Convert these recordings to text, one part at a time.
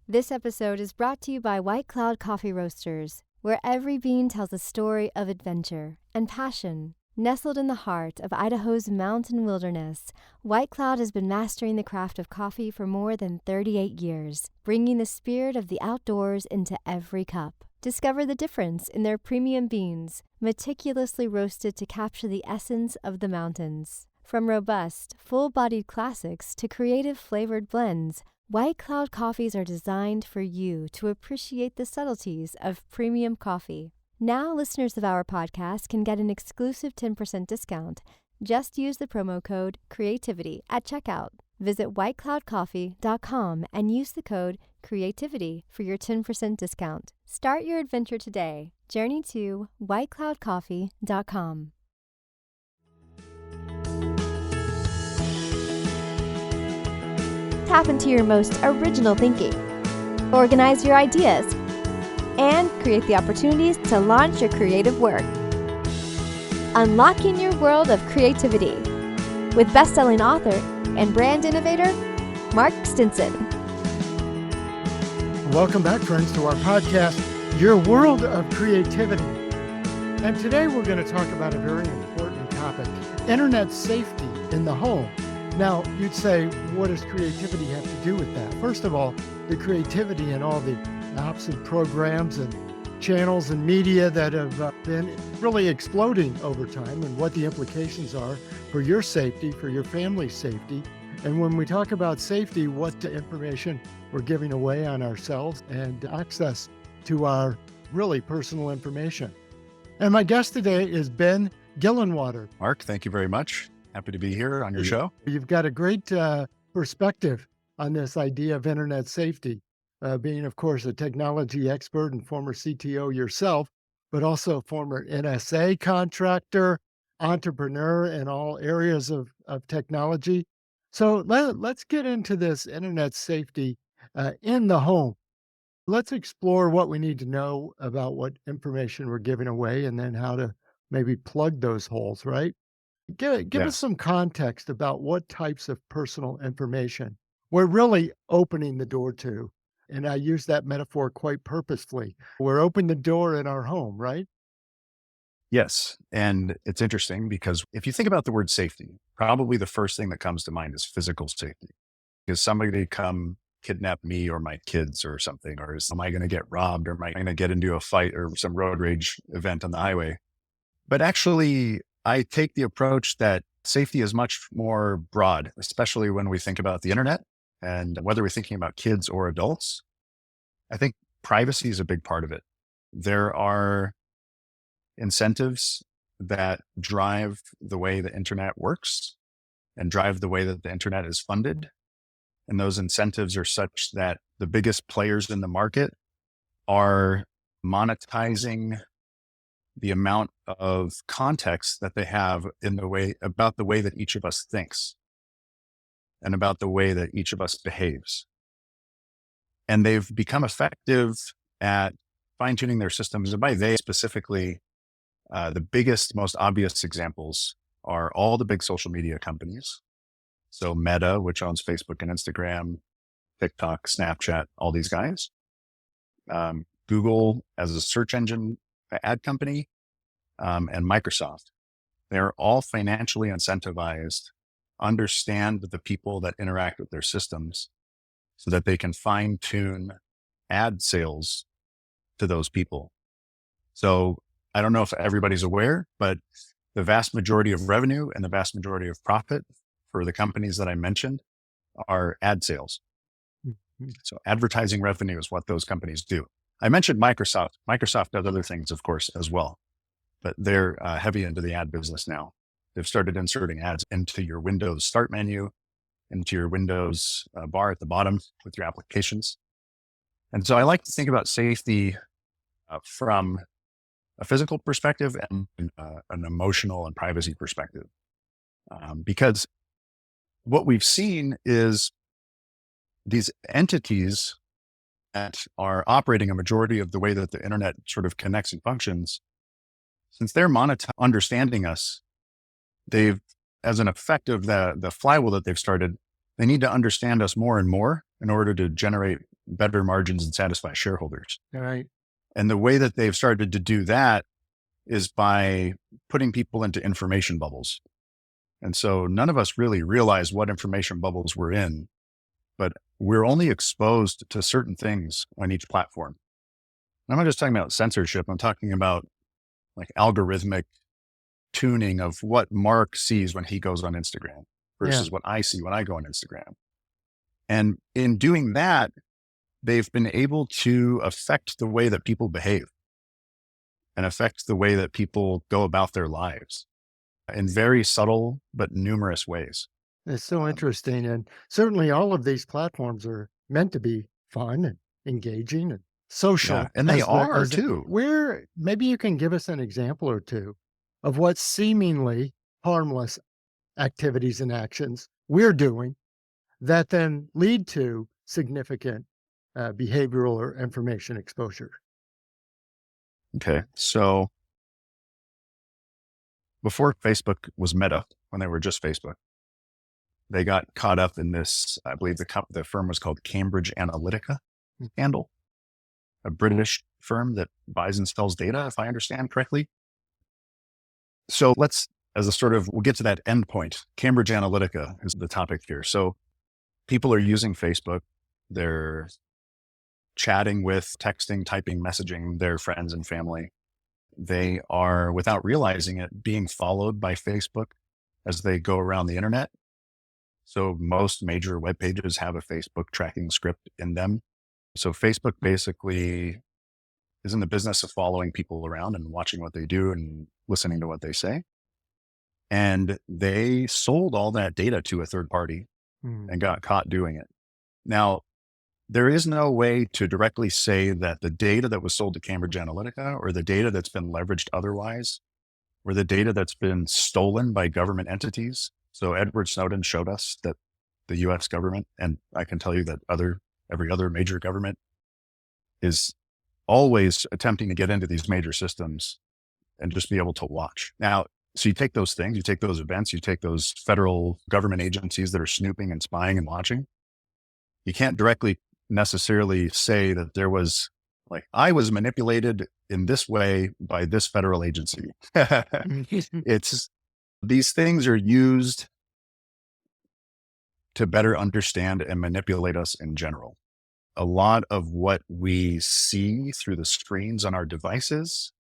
This episode is brought to you by White Cloud Coffee Roasters, where every bean tells a story of adventure and passion. Nestled in the heart of Idaho's mountain wilderness, White Cloud has been mastering the craft of coffee for more than 38 years, bringing the spirit of the outdoors into every cup. Discover the difference in their premium beans, meticulously roasted to capture the essence of the mountains. From robust, full-bodied classics to creative flavored blends, White Cloud coffees are designed for you to appreciate the subtleties of premium coffee. Now, listeners of our podcast can get an exclusive 10% discount. Just use the promo code CREATIVITY at checkout. Visit whitecloudcoffee.com and use the code CREATIVITY for your 10% discount. Start your adventure today. Journey to whitecloudcoffee.com. Tap into your most original thinking. Organize your ideas and create the opportunities to launch your creative work. Unlocking your world of creativity with best-selling author and brand innovator, Mark Stinson. Welcome back, friends, to our podcast, Your World of Creativity. And today we're going to talk about a very important topic, internet safety in the home. Now, you'd say, what does creativity have to do with that? First of all, the creativity in all the apps and programs and channels and media that have been really exploding over time, and what the implications are for your safety, for your family's safety. And when we talk about safety, what information we're giving away on ourselves and access to our really personal information. And my guest today is Ben Gillenwater. Mark, thank you very much. Happy to be here on your show. You've got a great perspective on this idea of internet safety, being, of course, a technology expert and former CTO yourself, but also former NSA contractor, entrepreneur in all areas of technology. So let's get into this internet safety in the home. Let's explore what we need to know about what information we're giving away and then how to maybe plug those holes, right? Give us some context about what types of personal information we're really opening the door to. And I use that metaphor quite purposefully. We're opening the door in our home, right? Yes. And it's interesting because if you think about the word safety, probably the first thing that comes to mind is physical safety. Is somebody come kidnap me or my kids or something? Or am I going to get robbed? Or am I going to get into a fight or some road rage event on the highway? But actually, I take the approach that safety is much more broad, especially when we think about the internet and whether we're thinking about kids or adults. I think privacy is a big part of it. There are incentives that drive the way the internet works and drive the way that the internet is funded. And those incentives are such that the biggest players in the market are monetizing the amount of context that they have about the way that each of us thinks and about the way that each of us behaves. And they've become effective at fine-tuning their systems. And by they specifically, the biggest, most obvious examples are all the big social media companies. So Meta, which owns Facebook and Instagram, TikTok, Snapchat, all these guys. Google as a search engine ad company, and Microsoft. They're all financially incentivized, understand the people that interact with their systems so that they can fine tune ad sales to those people. So I don't know if everybody's aware, but the vast majority of revenue and the vast majority of profit for the companies that I mentioned are ad sales. Mm-hmm. So advertising revenue is what those companies do. I mentioned Microsoft. Microsoft does other things, of course, as well, but they're heavy into the ad business now. They've started inserting ads into your Windows start menu, into your Windows bar at the bottom with your applications. And so I like to think about safety from a physical perspective and an emotional and privacy perspective. Because what we've seen is these entities that are operating a majority of the way that the internet sort of connects and functions, since they're understanding us, they've, as an effect of the flywheel that they've started, they need to understand us more and more in order to generate better margins and satisfy shareholders. All right. And the way that they've started to do that is by putting people into information bubbles. And so none of us really realize what information bubbles we're in, but we're only exposed to certain things on each platform. And I'm not just talking about censorship. I'm talking about like algorithmic tuning of what Mark sees when he goes on Instagram versus what I see when I go on Instagram. And in doing that, they've been able to affect the way that people behave and affect the way that people go about their lives in very subtle but numerous ways. It's so interesting. And certainly all of these platforms are meant to be fun and engaging and social. Yeah, and they are as too. Where maybe you can give us an example or two of what seemingly harmless activities and actions we're doing that then lead to significant behavioral or information exposure. Okay. So before Facebook was Meta, when they were just Facebook, they got caught up in this, I believe the firm was called Cambridge Analytica scandal, a British firm that buys and sells data, if I understand correctly. So we'll get to that end point. Cambridge Analytica is the topic here. So people are using Facebook. They're chatting with, texting, typing, messaging their friends and family. They are, without realizing it, being followed by Facebook as they go around the internet. So most major web pages have a Facebook tracking script in them. So Facebook basically is in the business of following people around and watching what they do and listening to what they say. And they sold all that data to a third party and got caught doing it. Now, there is no way to directly say that the data that was sold to Cambridge Analytica or the data that's been leveraged otherwise, or the data that's been stolen by government entities. So Edward Snowden showed us that the US government, and I can tell you that every other major government is always attempting to get into these major systems and just be able to watch. Now, so you take those things, you take those events, you take those federal government agencies that are snooping and spying and watching. You can't directly necessarily say that there was I was manipulated in this way by this federal agency. It's these things are used to better understand and manipulate us in general. A lot of what we see through the screens on our devices,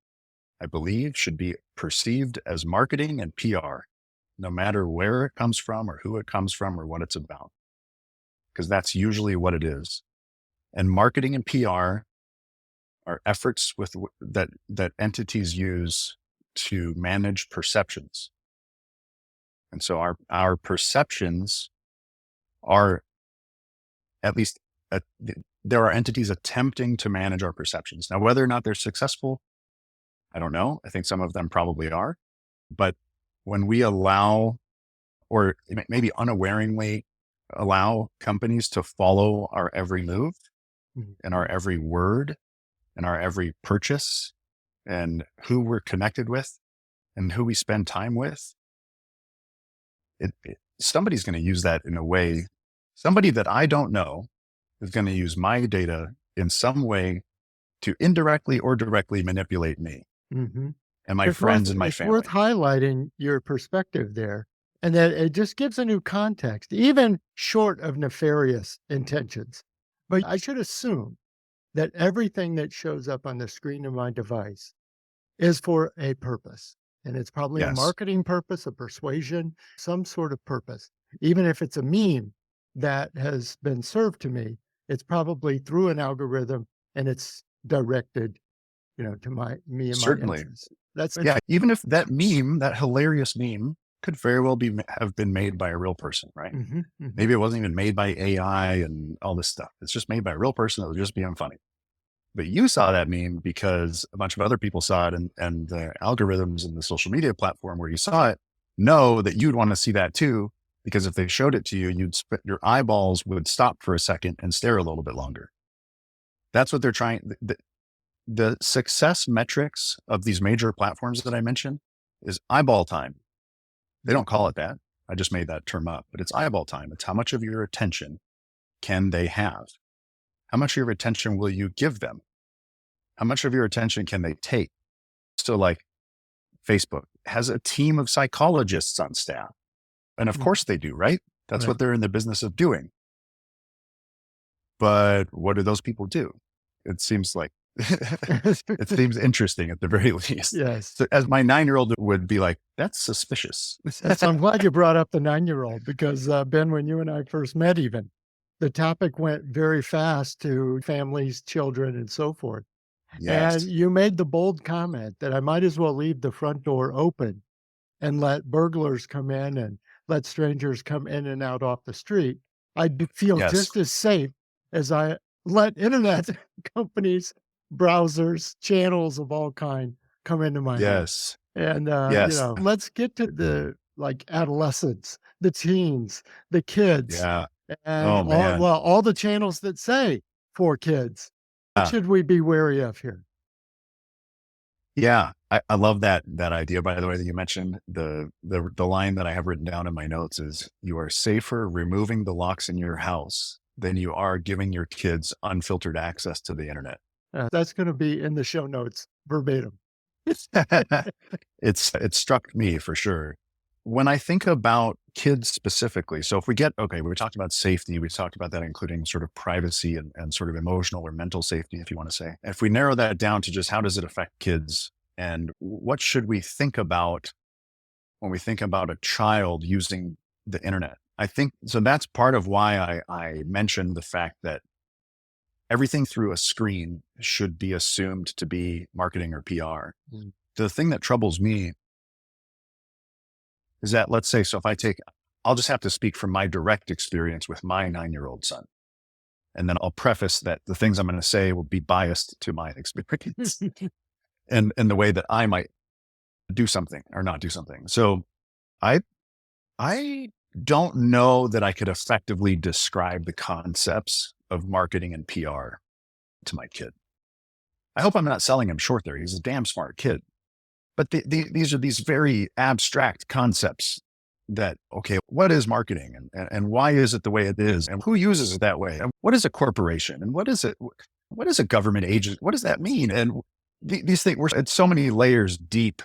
I believe, should be perceived as marketing and PR, no matter where it comes from or who it comes from or what it's about, because that's usually what it is. And marketing and PR are efforts that entities use to manage perceptions. And so our perceptions are there are entities attempting to manage our perceptions. Now, whether or not they're successful, I don't know. I think some of them probably are. But when we allow, or maybe unawareingly allow companies to follow our every move and our every word and our every purchase and who we're connected with and who we spend time with, somebody's going to use that in a way. Somebody that I don't know is going to use my data in some way to indirectly or directly manipulate me and my friends and my family. It's worth highlighting your perspective there, and that it just gives a new context, even short of nefarious intentions. But I should assume that everything that shows up on the screen of my device is for a purpose. And it's probably a marketing purpose, a persuasion, some sort of purpose. Even if it's a meme that has been served to me, it's probably through an algorithm and it's directed, to me and Certainly. my interests. That's even if that meme, that hilarious meme, could very well have been made by a real person, right? Maybe it wasn't even made by AI and all this stuff. It's just made by a real person that was just being funny. But you saw that meme because a bunch of other people saw it, and the algorithms and the social media platform where you saw it know that you'd want to see that too, because if they showed it to you, your eyeballs would stop for a second and stare a little bit longer. That's what they're trying. The success metrics of these major platforms that I mentioned is eyeball time. They don't call it that. I just made that term up, but it's eyeball time. It's how much of your attention can they have? How much of your attention will you give them? How much of your attention can they take? So like Facebook has a team of psychologists on staff. And of course they do, right? That's Right. what they're in the business of doing. But what do those people do? It seems like, it seems interesting at the very least. Yes. So as my 9-year-old would be like, that's suspicious. So I'm glad you brought up the 9-year-old because, Ben, when you and I first met even, the topic went very fast to families, children, and so forth. And Yes. you made the bold comment that I might as well leave the front door open and let burglars come in and let strangers come in and out off the street. I'd feel Yes. just as safe as I let internet companies, browsers, channels of all kind come into my house. Yes. And, Yes. let's get to the like adolescents, the teens, the kids, Yeah. and Oh, man. all the channels that say for kids. What Yeah. should we be wary of here? Yeah. I love that idea, by the way, that you mentioned. The line that I have written down in my notes is, you are safer removing the locks in your house than you are giving your kids unfiltered access to the internet. That's going to be in the show notes verbatim. It struck me for sure. When I think about kids specifically, so if we talked about safety, we talked about that including sort of privacy and sort of emotional or mental safety, if you want to say. If we narrow that down to just how does it affect kids and what should we think about when we think about a child using the internet? I think, so that's part of why I mentioned the fact that everything through a screen should be assumed to be marketing or PR. Mm. The thing that troubles me is that, let's say, so if I'll just have to speak from my direct experience with my 9-year-old son. And then I'll preface that the things I'm going to say will be biased to my experience and the way that I might do something or not do something. So I don't know that I could effectively describe the concepts of marketing and PR to my kid. I hope I'm not selling him short there. He's a damn smart kid. But these are these very abstract concepts that, okay, what is marketing and why is it the way it is? And who uses it that way? And what is a corporation? And what is a government agent? What does that mean? And these things, it's so many layers deep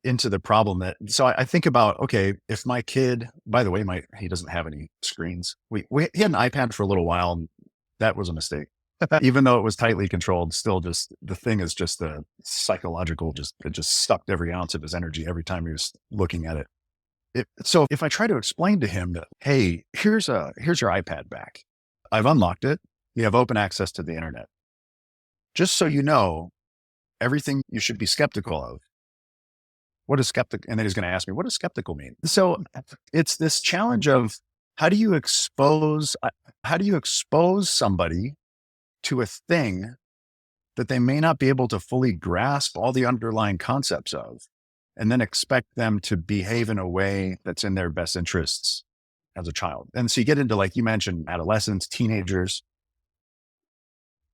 into the problem so I think about, okay, if my kid, by the way, he doesn't have any screens. He had an iPad for a little while and that was a mistake. Even though it was tightly controlled, still just, the thing is just the psychological, it just sucked every ounce of his energy every time he was looking at it. So if I try to explain to him that, hey, here's your iPad back. I've unlocked it. You have open access to the internet. Just so you know, everything you should be skeptical of. What is skeptical? And then he's going to ask me, what does skeptical mean? So it's this challenge of how do you expose somebody to a thing that they may not be able to fully grasp all the underlying concepts of, and then expect them to behave in a way that's in their best interests as a child. And so you get into, like you mentioned, adolescents, teenagers.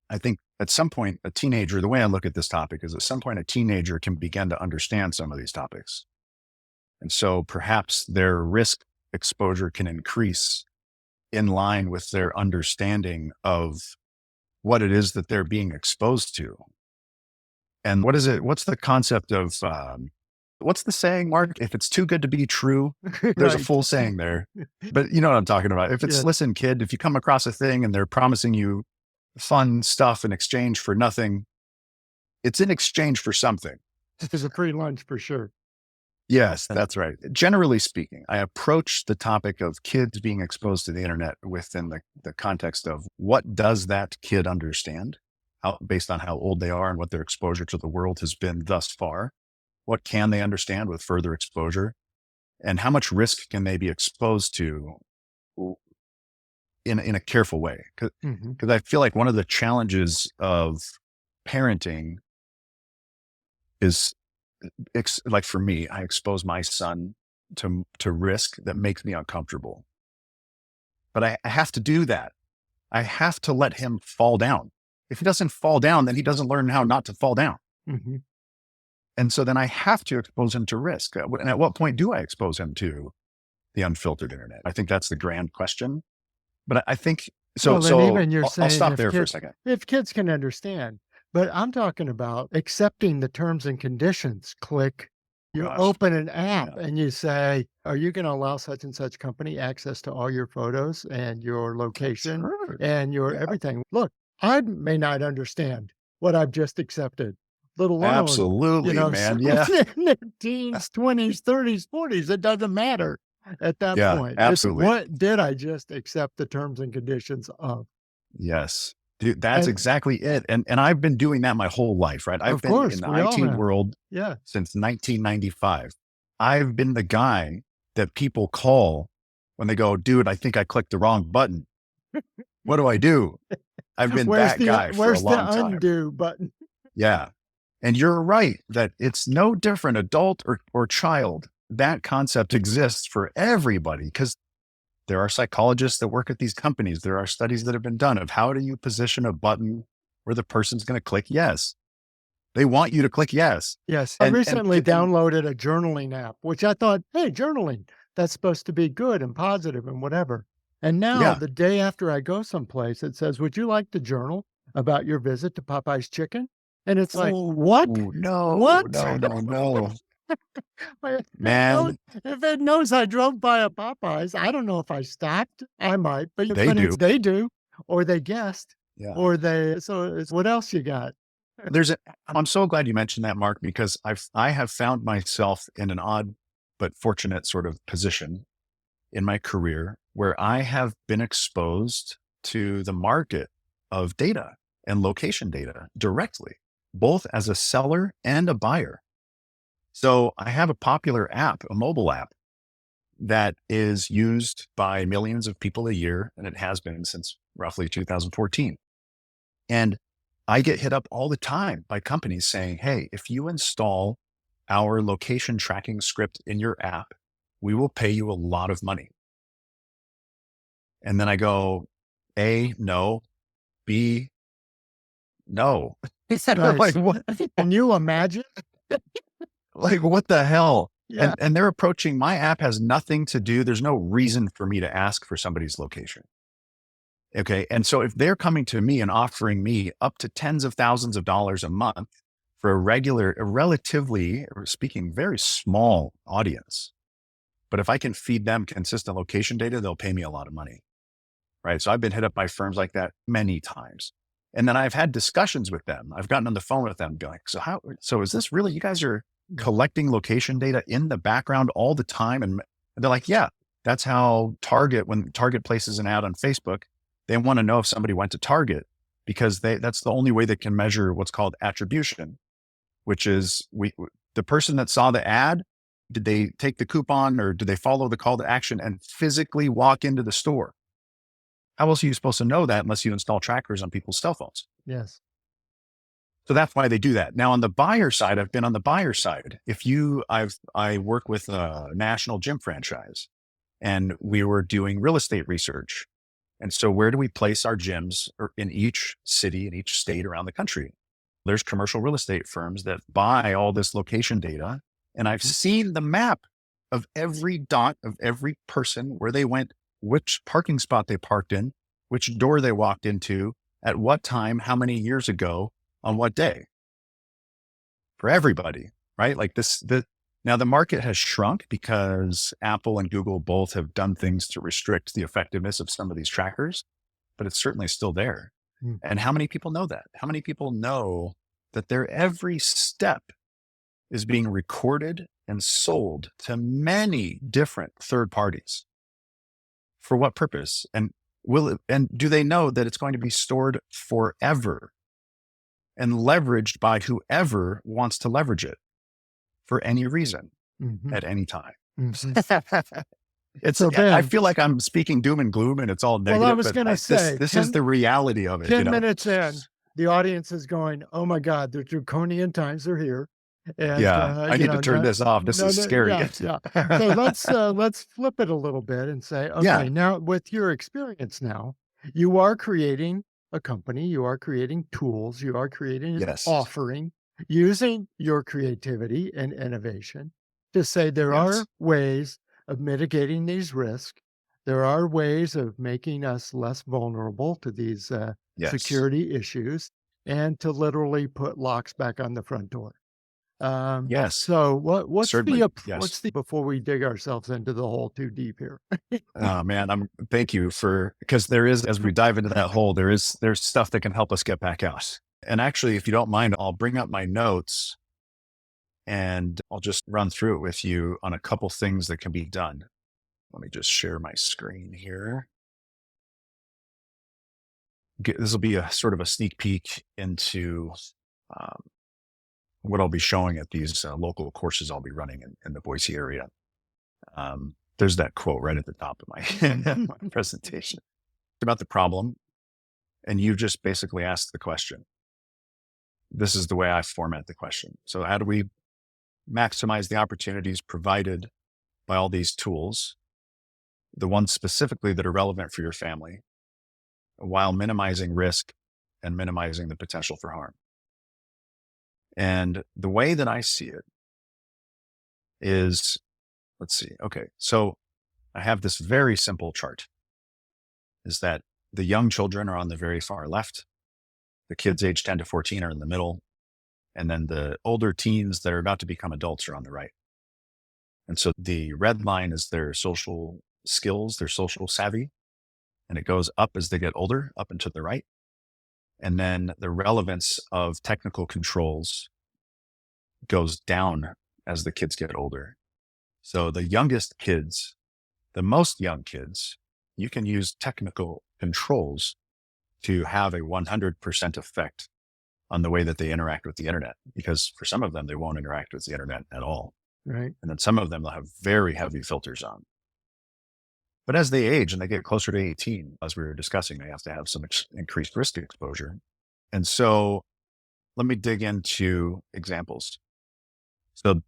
I think at some point, a teenager, the way I look at this topic is at some point, a teenager can begin to understand some of these topics. And so perhaps their risk exposure can increase in line with their understanding of what it is that they're being exposed to. And what's the concept of, what's the saying, Mark? If it's too good to be true, there's a full saying there, but you know what I'm talking about. If it's, listen, kid, if you come across a thing and they're promising you fun stuff in exchange for nothing, it's in exchange for something. It's a free lunch for sure. Yes, that's right. Generally speaking, I approach the topic of kids being exposed to the internet within the context of what does that kid understand, based on how old they are and what their exposure to the world has been thus far. What can they understand with further exposure? And how much risk can they be exposed to in a careful way? Because I feel like one of the challenges of parenting is, like for me, I expose my son to risk that makes me uncomfortable. But I have to do that. I have to let him fall down. If he doesn't fall down, then he doesn't learn how not to fall down. And so then I have to expose him to risk. And at what point do I expose him to the unfiltered internet? I think that's the grand question. But I think So, Well, and even you're I'll saying stop there for a second. if kids can understand, but I'm talking about accepting the terms and conditions. Click. You Gosh. open an app Yeah. and you say, "Are you going to allow such and such company access to all your photos and your location Sure. and your Yeah. everything?" Look, I may not understand what I've just accepted, let alone, Absolutely, man. Yeah. someone in their teens, 20s, 30s, 40s. It doesn't matter at that Yeah, point. It's absolutely. what did I just accept the terms and conditions of? Yes. Dude, that's And exactly it. And I've been doing that my whole life, right? I've of been in course, the we all IT have. world Yeah. since 1995. I've been the guy that people call when they go, dude, I think I clicked the wrong button. What do I do? I've been that guy for a Where's the long time. undo button? Yeah. And you're right that it's no different, adult or child. That concept exists for everybody because there are psychologists that work at these companies. There are studies that have been done of how do you position a button where the person's going to click yes. They want you to click yes. Yes. I And recently downloaded a journaling app, which I thought, hey, journaling, that's supposed to be good and positive and whatever. And now yeah, the day after I go someplace, it says, would you like to journal about your visit to Popeye's Chicken? And it's like, oh what? no, What? no, no, no, If man, if it knows I drove by a Popeyes, I don't know if I stopped. I might, but they when do. it's they do, or they guessed, Yeah. or they so it's what else you got? I'm so glad you mentioned that, Mark, because I have found myself in an odd but fortunate sort of position in my career where I have been exposed to the market of data and location data directly, both as a seller and a buyer. So I have a popular app, a mobile app that is used by millions of people a year, and it has been since roughly 2014. And I get hit up all the time by companies saying, hey, if you install our location tracking script in your app, we will pay you a lot of money. And then I go, A, no, B, no. Nice. Like what? Can you imagine? Like what the hell? Yeah. And they're approaching my app has nothing to do. There's no reason for me to ask for somebody's location. Okay. And so if they're coming to me and offering me up to tens of thousands of dollars a month for a relatively speaking, very small audience, but if I can feed them consistent location data, they'll pay me a lot of money. Right. So I've been hit up by firms like that many times. And then I've had discussions with them. I've gotten on the phone with them and be like, so is this really, you guys are collecting location data in the background all the time? And they're like, yeah, that's how when Target places an ad on Facebook, they want to know if somebody went to Target because that's the only way they can measure what's called attribution, which is the person that saw the ad, did they take the coupon or did they follow the call to action and physically walk into the store? How else are you supposed to know that unless you install trackers on people's cell phones? Yes. So that's why they do that. Now on the buyer side, I've been on the buyer side. I work with a national gym franchise and we were doing real estate research. And so where do we place our gyms in each city, in each state around the country? There's commercial real estate firms that buy all this location data. And I've seen the map of every dot of every person, where they went, which parking spot they parked in, which door they walked into, at what time, how many years ago, on what day, for everybody, right? Like now the market has shrunk because Apple and Google both have done things to restrict the effectiveness of some of these trackers, but it's certainly still there. Hmm. And how many people know that? How many people know that their every step is being recorded and sold to many different third parties? For what purpose? And do they know that it's going to be stored forever and leveraged by whoever wants to leverage it for any reason at any time? So I Ben, feel like I'm speaking doom and gloom and it's all negative. well, I was but going to say, this is the reality of it. 10 minutes in, the audience is going, oh my God, the draconian times are here. And, Yeah, I need to turn this off. This is scary. Yeah, yeah. So let's flip it a little bit and say, okay, Yeah. now with your experience now, you are creating a company, you are creating tools, you are creating an Yes. offering using your creativity and innovation to say there Yes. are ways of mitigating these risks there are ways of making us less vulnerable to these Yes. security issues and to literally put locks back on the front door. Yes. So Certainly. Yes. what's the before we dig ourselves into the hole too deep here? Oh man, thank you because there is, as we dive into that hole, there's stuff that can help us get back out. And actually, if you don't mind, I'll bring up my notes and I'll just run through it with you on a couple things that can be done. Let me just share my screen here. This will be a sort of a sneak peek into um, what I'll be showing at these local courses I'll be running in the Boise area. There's that quote right at the top of my presentation about the problem. And you just basically asked the question. This is the way I format the question. So how do we maximize the opportunities provided by all these tools, the ones specifically that are relevant for your family, while minimizing risk and minimizing the potential for harm? And the way that I see it is, let's see. Okay. So I have this very simple chart, is that the young children are on the very far left. The kids aged 10 to 14 are in the middle. And then the older teens that are about to become adults are on the right. And so the red line is their social skills, their social savvy, and it goes up as they get older, up and to the right. And then the relevance of technical controls goes down as the kids get older. So the youngest kids, the most young kids, you can use technical controls to have a 100% effect on the way that they interact with the internet, because for some of them, they won't interact with the internet at all. Right. And then some of them will have very heavy filters on. But as they age and they get closer to 18, as we were discussing, they have to have some increased risk exposure. And so let me dig into examples. So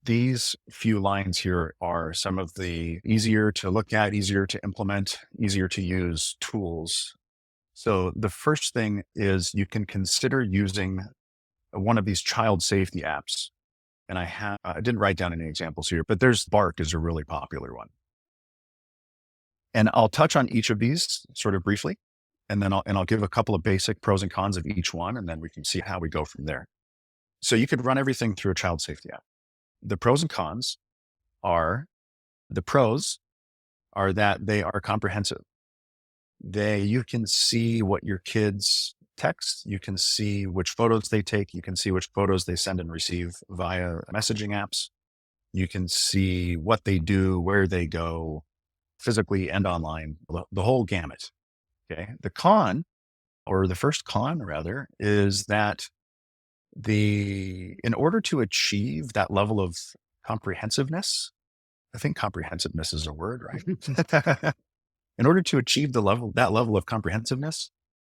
these few lines here are some of the easier to look at, easier to implement, easier to use tools. So the first thing is you can consider using one of these child safety apps. And I didn't write down any examples here, but there's Bark is a really popular one. And I'll touch on each of these sort of briefly, and then I'll give a couple of basic pros and cons of each one, and then we can see how we go from there. So you could run everything through a child safety app. The pros and cons are, the pros are that they are comprehensive. You can see what your kids text. You can see which photos they take. You can see which photos they send and receive via messaging apps. You can see what they do, where they go, physically and online, the whole gamut. Okay. The con, or the first con rather, is that in order to achieve that level of comprehensiveness, I think comprehensiveness is a word, right? In order to achieve that level of comprehensiveness,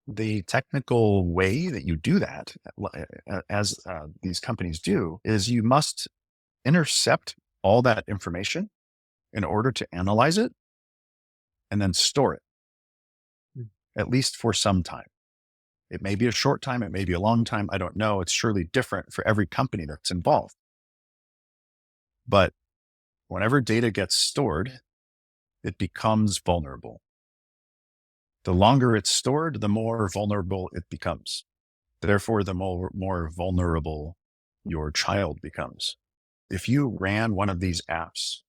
the technical way that you do that, as these companies do, is you must intercept all that information in order to analyze it and then store it, at least for some time. It may be a short time, it may be a long time, I don't know. It's surely different for every company that's involved. But whenever data gets stored, it becomes vulnerable. The longer it's stored, the more vulnerable it becomes. Therefore, the more vulnerable your child becomes. If you ran one of these apps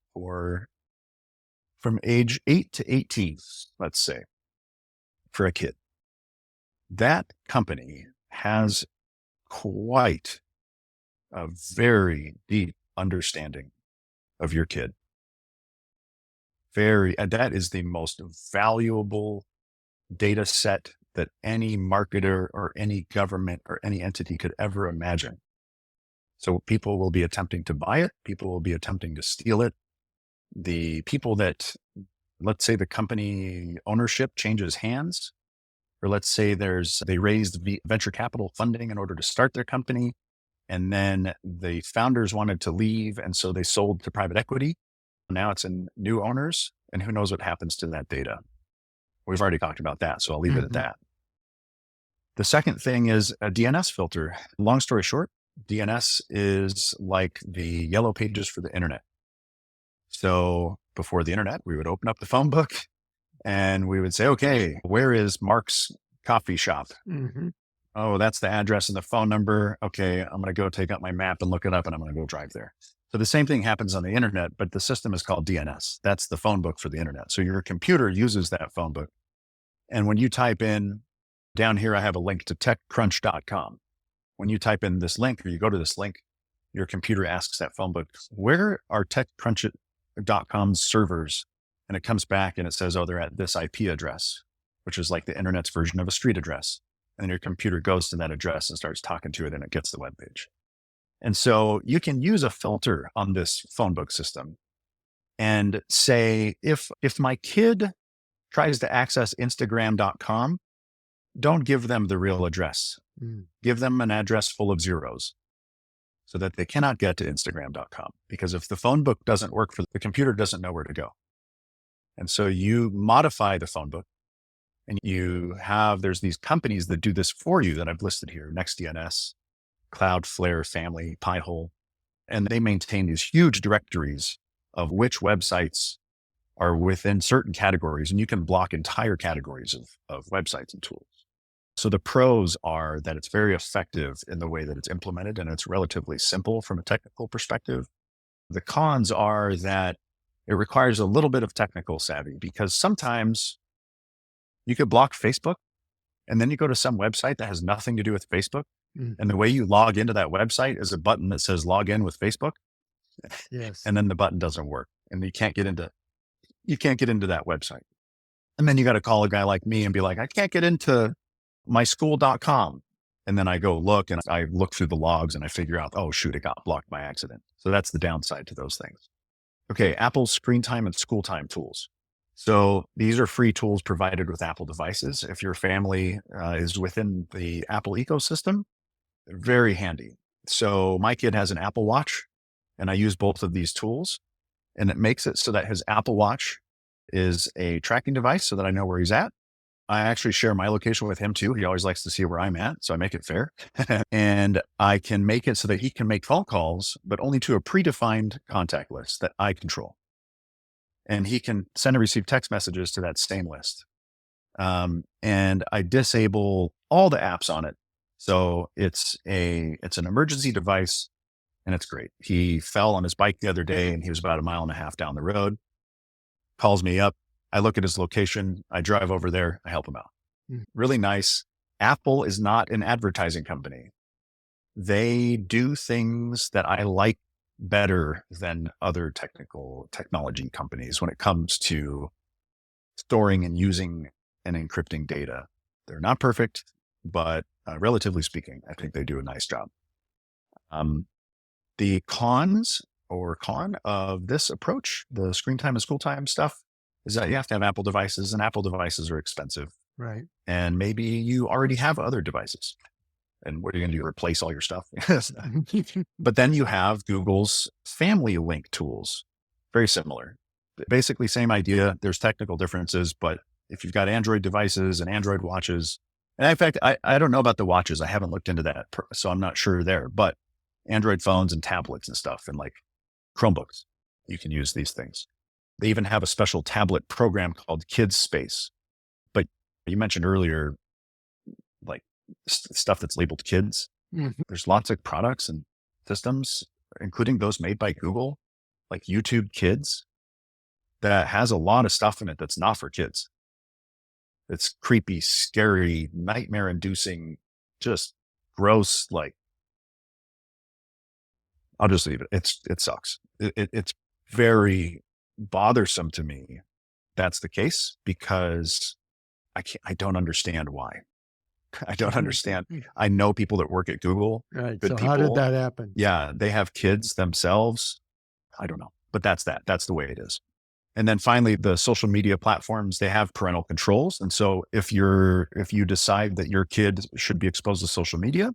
from age 8 to 18, let's say, for a kid, that company has quite a very deep understanding of your kid. And that is the most valuable data set that any marketer or any government or any entity could ever imagine. So people will be attempting to buy it. People will be attempting to steal it. The people that, let's say the company ownership changes hands, or let's say they raised venture capital funding in order to start their company. And then the founders wanted to leave. And so they sold to private equity. Now it's in new owners, and who knows what happens to that data. We've already talked about that, so I'll leave it at that. The second thing is a DNS filter. Long story short, DNS is like the yellow pages for the internet. So before the internet, we would open up the phone book And we would say, okay, where is Mark's coffee shop? Mm-hmm. Oh, that's the address and the phone number. Okay, I'm going to go take out my map and look it up and I'm going to go drive there. So the same thing happens on the internet, but the system is called DNS. That's the phone book for the internet. So your computer uses that phone book. And when you type in, down here, I have a link to techcrunch.com. When you type in this link or you go to this link, your computer asks that phone book, where are techcrunch.com's servers? And it comes back and it says, oh, they're at this IP address, which is like the internet's version of a street address. And your computer goes to that address and starts talking to it and it gets the web page. And so you can use a filter on this phone book system and say, if my kid tries to access Instagram.com, don't give them the real address. Give them an address full of zeros so that they cannot get to Instagram.com. Because if the phone book doesn't work the computer doesn't know where to go. And so you modify the phone book and there's these companies that do this for you that I've listed here, NextDNS, Cloudflare, Family, Pi-hole, and they maintain these huge directories of which websites are within certain categories, and you can block entire categories of websites and tools. So the pros are that it's very effective in the way that it's implemented, and it's relatively simple from a technical perspective. The cons are that it requires a little bit of technical savvy, because sometimes you could block Facebook and then you go to some website that has nothing to do with Facebook. And the way you log into that website is a button that says log in with Facebook. Yes. And then the button doesn't work and you can't get into that website. And then you got to call a guy like me and be like, I can't get into myschool.com. And then I go look and I look through the logs and I figure out, oh shoot, it got blocked by accident. So that's the downside to those things. Okay. Apple's screen time and school time tools. So these are free tools provided with Apple devices. If your family is within the Apple ecosystem, very handy. So my kid has an Apple Watch and I use both of these tools, and it makes it so that his Apple Watch is a tracking device so that I know where he's at. I actually share my location with him too. He always likes to see where I'm at. So I make it fair and I can make it so that he can make phone calls, but only to a predefined contact list that I control. And he can send and receive text messages to that same list. And I disable all the apps on it. So it's an emergency device and it's great. He fell on his bike the other day and he was about 1.5 miles down the road, calls me up. I look at his location. I drive over there. I help him out. Really nice. Apple is not an advertising company. They do things that I like better than other technology companies when it comes to storing and using and encrypting data. They're not perfect, but relatively speaking, I think they do a nice job. The con of this approach, the screen time and school time stuff, is that you have to have Apple devices, and Apple devices are expensive. Right. And maybe you already have other devices. And what are you going to do? Replace all your stuff? But then you have Google's Family Link tools. Very similar. Basically, same idea. There's technical differences, but if you've got Android devices and Android watches, and in fact, I don't know about the watches. I haven't looked into that, so I'm not sure there, but Android phones and tablets and stuff and like Chromebooks, you can use these things. They even have a special tablet program called Kids Space. But you mentioned earlier, like stuff that's labeled kids. There's lots of products and systems, including those made by Google, like YouTube Kids, that has a lot of stuff in it that's not for kids. It's creepy, scary, nightmare inducing, just gross. Like, I'll just leave it. It sucks. It's very bothersome to me. That's the case because I don't understand why. I don't understand. I know people that work at Google. Right. Good So people. how did that happen? Yeah. They have kids themselves. I don't know, but that's that. That's the way it is. And then finally, the social media platforms, they have parental controls. And so if you decide that your kid should be exposed to social media,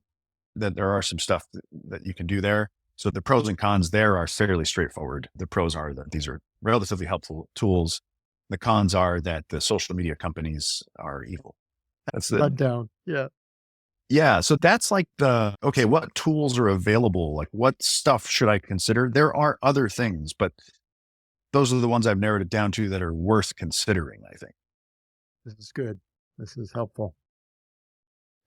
then there are some stuff that you can do there. So the pros and cons there are fairly straightforward. The pros are that these are relatively helpful tools. The cons are that the social media companies are evil. That's Shut down. Yeah. Yeah. So that's like okay, what tools are available? Like what stuff should I consider? There are other things, but those are the ones I've narrowed it down to that are worth considering, I think. This is good. This is helpful.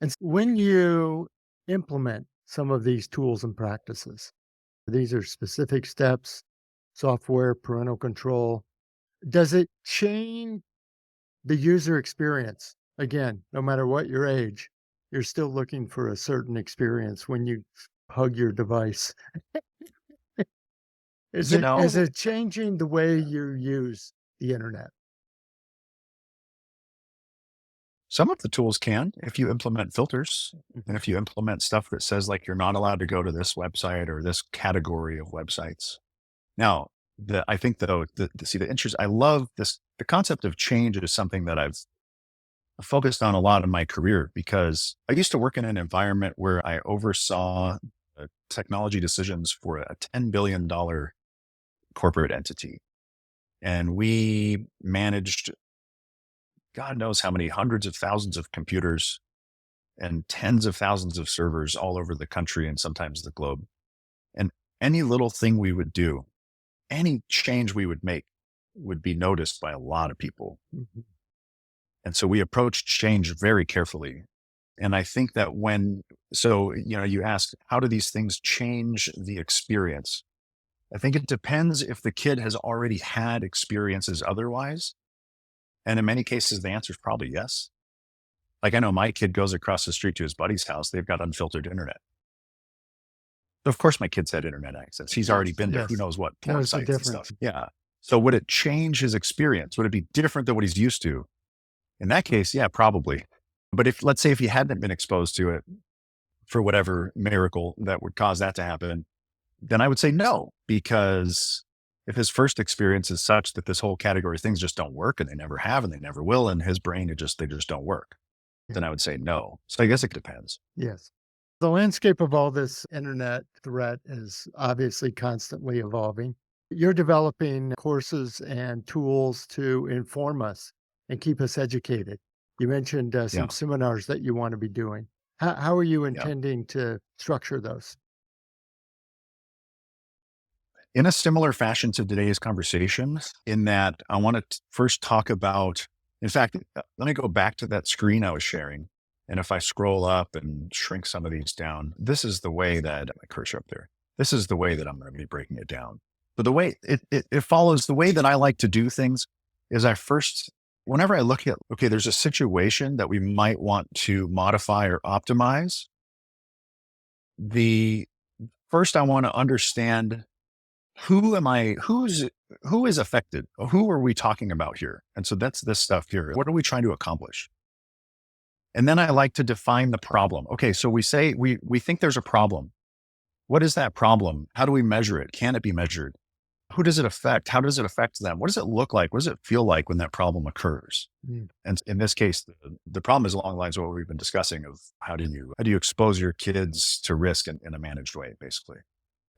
And when you implement some of these tools and practices, these are specific steps, software, parental control. Does it change the user experience? Again, no matter what your age, you're still looking for a certain experience when you hug your device. Is You know, it changing the way you use the internet? some of the tools can, if you implement filters and if you implement stuff that says like you're not allowed to go to this website or this category of websites. Now, I think though, the interest, I love this, the concept of change is something that I've focused on a lot in my career because I used to work in an environment where I oversaw technology decisions for a $10 billion corporate entity. And we managed God knows how many hundreds of thousands of computers and tens of thousands of servers all over the country and sometimes the globe. And any little thing we would do, any change we would make would be noticed by a lot of people. Mhm. And so we approached change very carefully. And I think that you asked, how do these things change the experience? I think it depends if the kid has already had experiences otherwise. And in many cases, the answer is probably yes. Like I know my kid goes across the street to his buddy's house. They've got unfiltered internet. Of course, my kid's had internet access. He's already been to who Yes. knows what porn Knows the sites and difference. stuff. Yeah. So would it change his experience? Would it be different than what he's used to? In that case, yeah, probably. But let's say if he hadn't been exposed to it for whatever miracle that would cause that to happen, then I would say no, because if his first experience is such that this whole category of things just don't work and they never have and they never will, in his brain, they just don't work, then I would say no. So I guess it depends. Yes. The landscape of all this internet threat is obviously constantly evolving. You're developing courses and tools to inform us and keep us educated. You mentioned some Yeah. seminars that you want to be doing. How are you Yeah. intending to structure those? In a similar fashion to today's conversation, in that I want to first talk about, in fact, let me go back to that screen I was sharing. And if I scroll up and shrink some of these down, this is the way that my cursor up there, this is the way that I'm going to be breaking it down. But the way it follows the way that I like to do things is whenever I look at, okay, there's a situation that we might want to modify or optimize. First I want to understand who is affected? Who are we talking about here? And so that's this stuff here. What are we trying to accomplish? And then I like to define the problem. Okay. So we say, we think there's a problem. What is that problem? How do we measure it? Can it be measured? Who does it affect? How does it affect them? What does it look like? What does it feel like when that problem occurs? Mm. And in this case, the problem is along the lines of what we've been discussing of how do you expose your kids to risk in a managed way, basically.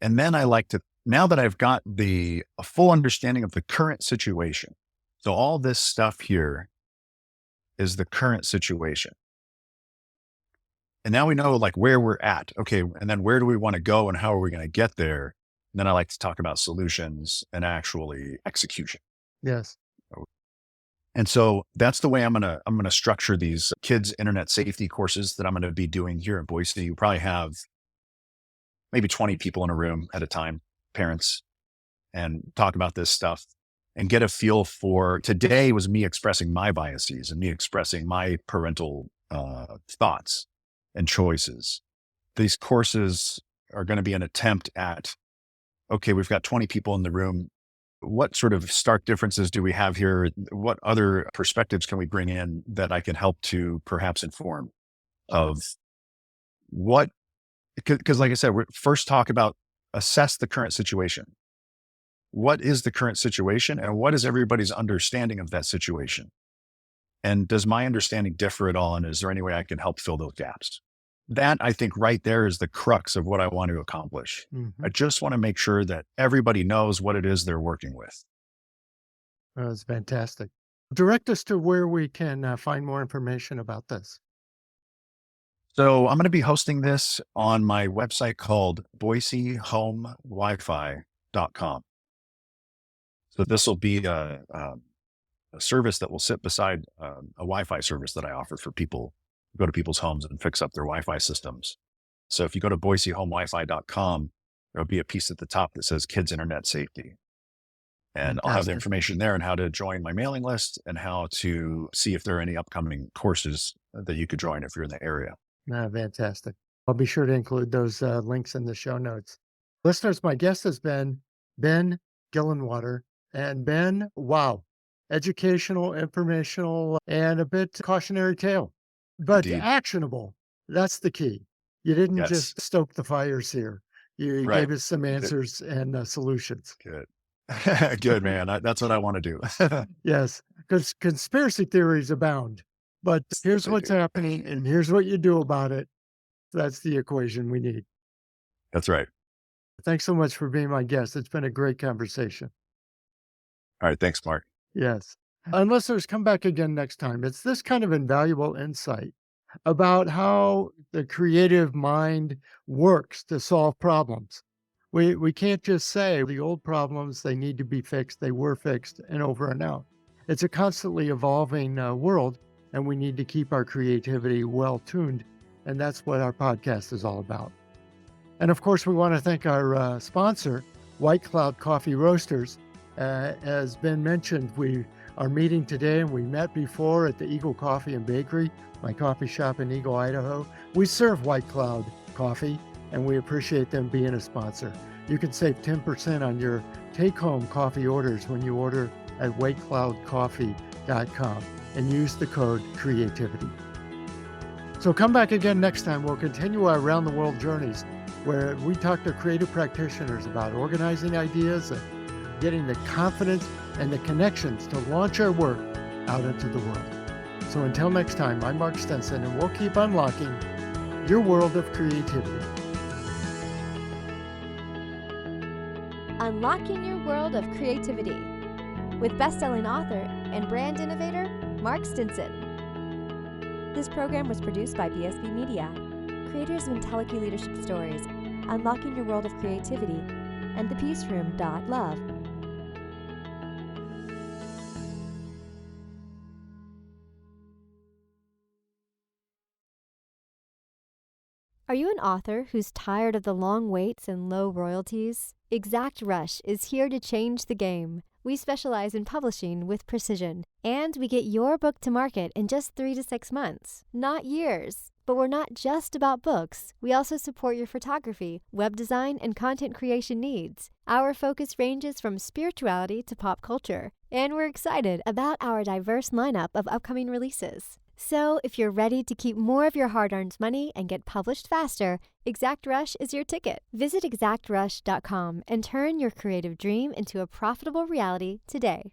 And then I like to, now that I've got a full understanding of the current situation. So all this stuff here is the current situation. And now we know like where we're at. Okay. And then where do we want to go and how are we going to get there? And then I like to talk about solutions and actually execution. Yes. And so that's the way I'm going to structure these kids internet safety courses that I'm going to be doing here in Boise. You probably have maybe 20 people in a room at a time, parents, and talk about this stuff and get a feel for. Today was me expressing my biases and me expressing my parental thoughts and choices. These courses are going to be an attempt at, okay, we've got 20 people in the room. What sort of stark differences do we have here? What other perspectives can we bring in that I can help to perhaps inform of what, because like I said, we're first talk about assess the current situation. What is the current situation and what is everybody's understanding of that situation? And does my understanding differ at all? And is there any way I can help fill those gaps? That I think right there is the crux of what I want to accomplish. Mm-hmm. I just want to make sure that everybody knows what it is they're working with. That's fantastic. Direct us to where we can find more information about this. So I'm going to be hosting this on my website called BoiseHomeWiFi.com. So this will be a service that will sit beside a Wi-Fi service that I offer for people who go to people's homes and fix up their Wi-Fi systems. So if you go to BoiseHomeWiFi.com, there'll be a piece at the top that says Kids Internet Safety. And I'll have the Fantastic. information there on how to join my mailing list and how to see if there are any upcoming courses that you could join if you're in the area. Fantastic. I'll be sure to include those links in the show notes. Listeners, my guest has been Ben Gillenwater. And Ben, wow, educational, informational, and a bit cautionary tale, but Indeed. actionable. That's the key. You didn't Yes. just stoke the fires here. You Right. gave us some answers and solutions. Good. Good, man. That's what I want to do. Yes, because conspiracy theories abound. But here's They what's do. happening, and here's what you do about it. That's the equation we need. That's right. Thanks so much for being my guest. It's been a great conversation. All right. Thanks, Mark. Yes. And listeners, come back again next time. It's this kind of invaluable insight about how the creative mind works to solve problems. We can't just say the old problems, they need to be fixed. They were fixed and over and out. It's a constantly evolving world, and we need to keep our creativity well tuned. And that's what our podcast is all about. And of course, we want to thank our sponsor, White Cloud Coffee Roasters. As Ben mentioned, we are meeting today, and we met before at the Eagle Coffee and Bakery, my coffee shop in Eagle, Idaho. We serve White Cloud Coffee, and we appreciate them being a sponsor. You can save 10% on your take-home coffee orders when you order at whitecloudcoffee.com and use the code creativity. So come back again next time. We'll continue our around the world journeys where we talk to creative practitioners about organizing ideas and getting the confidence and the connections to launch our work out into the world. So until next time, I'm Mark Stinson, and we'll keep unlocking your world of creativity. Unlocking Your World of Creativity with best-selling author and brand innovator Mark Stinson. This program was produced by BSB Media, creators of IntelliKey Leadership Stories, Unlocking Your World of Creativity, and thepeaceroom.love. Are you an author who's tired of the long waits and low royalties? Exact Rush is here to change the game. We specialize in publishing with precision, and we get your book to market in just 3 to 6 months, not years. But we're not just about books. We also support your photography, web design, and content creation needs. Our focus ranges from spirituality to pop culture, and we're excited about our diverse lineup of upcoming releases. So, if you're ready to keep more of your hard-earned money and get published faster, Exact Rush is your ticket. Visit exactrush.com and turn your creative dream into a profitable reality today.